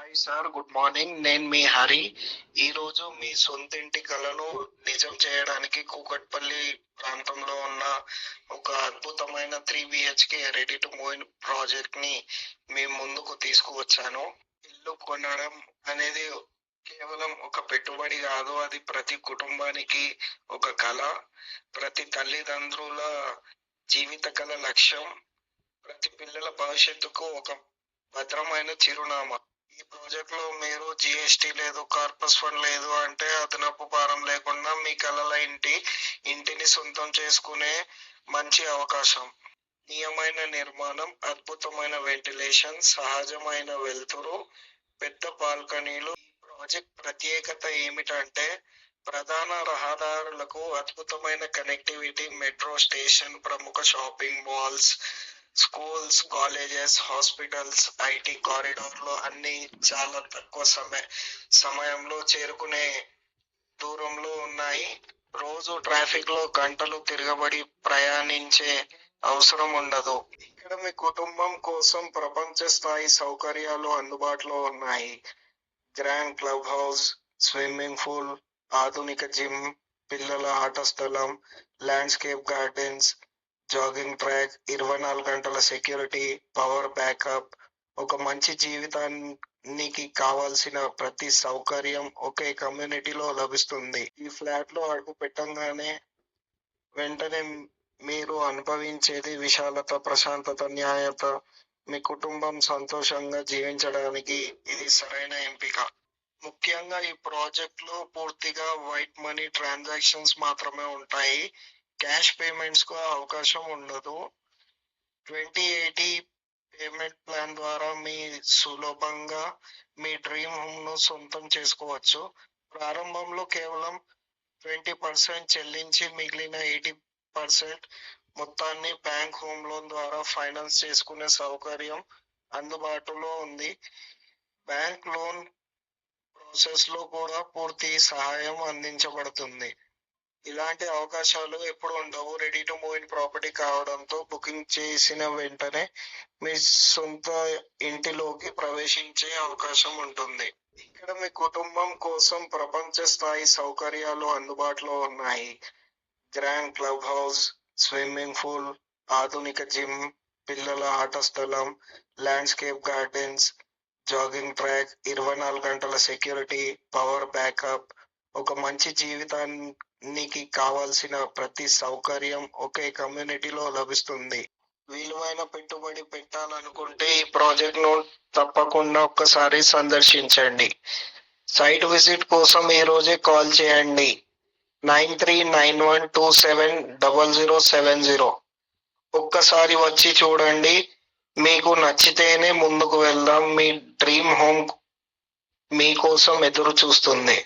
Hi sir, good morning. నేను మీ హరి. ఈరోజు మీ సొంతింటి కలను నిజం చేయడానికి కూకట్పల్లి ప్రాంతంలో ఉన్న ఒక అద్భుతమైన 3 BHK ready to move in project ని మీ ముందుకు తీసుకువచ్చాను. ఇల్లు కొనడం అనేది కేవలం ఒక పెట్టుబడి కాదు, అది ప్రతి కుటుంబానికి ఒక కళ, ప్రతి తల్లిదండ్రుల జీవిత కళ లక్ష్యం, ప్రతి పిల్లల భవిష్యత్తుకు ఒక భద్రమైన చిరునామా. ఈ ప్రాజెక్ట్ లో మీరు జిఎస్టి లేదు, కార్పస్ ఫండ్ లేదు అంటే అదనపు భారం లేకుండా మీ కలల ఇంటిని సొంతం చేసుకునే మంచి అవకాశం. నియమైన నిర్మాణం, అద్భుతమైన వెంటిలేషన్, సహజమైన వెలుతురు, పెద్ద బాల్కనీలు. ఈ ప్రాజెక్ట్ ప్రత్యేకత ఏమిటంటే ప్రధాన రహదారులకు అద్భుతమైన కనెక్టివిటీ, మెట్రో స్టేషన్, ప్రముఖ shopping malls, schools, colleges, hospitals, IT కారిడార్లు అన్ని చాలా తక్కువ సమయంలో చేరుకునే దూరంలో ఉన్నాయి. రోజు ట్రాఫిక్ లో గంటలు తిరగబడి ప్రయాణించే అవసరం ఉండదు. ఇక్కడ మీ కుటుంబం కోసం ప్రపంచ స్థాయి సౌకర్యాలు అందుబాటులో ఉన్నాయి. Grand club house, swimming pool, ఆధునిక జిమ్, పిల్లల ఆట స్థలం, ల్యాండ్స్కేప్ గార్డెన్స్, జాగింగ్ ట్రాక్, 24 గంటల సెక్యూరిటీ, పవర్ బ్యాకప్. ఒక మంచి జీవితానికి కావాల్సిన ప్రతి సౌకర్యం ఒకే కమ్యూనిటీలో లభిస్తుంది. ఈ ఫ్లాట్ లో అడుగు పెట్టగానే వెంటనే మీరు అనుభవించేది విశాలత, ప్రశాంతత, న్యాయత. మీ కుటుంబం సంతోషంగా జీవించడానికి ఇది సరైన ఎంపిక. ముఖ్యంగా ఈ ప్రాజెక్ట్ లో పూర్తిగా వైట్ మనీ ట్రాన్సాక్షన్స్ మాత్రమే ఉంటాయి. క్యాష్ పేమెంట్స్ కు అవకాశం ఉండదు. 2080 పేమెంట్ ప్లాన్ ద్వారా మీ సులభంగా మీ డ్రీమ్ హోమ్ ను సొంతం చేసుకోవచ్చు. ప్రారంభంలో కేవలం 20% చెల్లించి మిగిలిన 80% మొత్తాన్ని బ్యాంక్ హోమ్ లోన్ ద్వారా ఫైనాన్స్ చేసుకునే సౌకర్యం అందుబాటులో ఉంది. బ్యాంక్ లోన్ ప్రాసెస్ లో కూడా పూర్తి సహాయం అందించబడుతుంది. ఇలాంటి అవకాశాలు ఎప్పుడు ఉండవు. Ready to move in property కావడంతో బుకింగ్ చేసిన వెంటనే మీ సొంత ఇంటిలోకి ప్రవేశించే అవకాశం ఉంటుంది. ఇక్కడ మీ కుటుంబం కోసం ప్రపంచ స్థాయి సౌకర్యాలు అందుబాటులో ఉన్నాయి. Grand club house, swimming pool, ఆధునిక జిమ్, పిల్లల ఆట స్థలం, ల్యాండ్స్కేప్ గార్డెన్స్, జాగింగ్ ట్రాక్, 24 గంటల సెక్యూరిటీ, పవర్ బ్యాకప్. ఒక మంచి జీవితానికి కావాల్సిన ప్రతి సౌకర్యం ఒకే కమ్యూనిటీలో లభిస్తుంది. విలువైన పెట్టుబడి పెట్టాలనుకుంటే ఈ ప్రాజెక్ట్ ను తప్పకుండా ఒక్కసారి సందర్శించండి. సైట్ విజిట్ కోసం ఈ రోజే కాల్ చేయండి. 9391270070. ఒక్కసారి వచ్చి చూడండి. మీకు నచ్చితేనే ముందుకు వెళ్దాం. మీ డ్రీమ్ హోమ్ మీకోసం ఎదురు చూస్తుంది.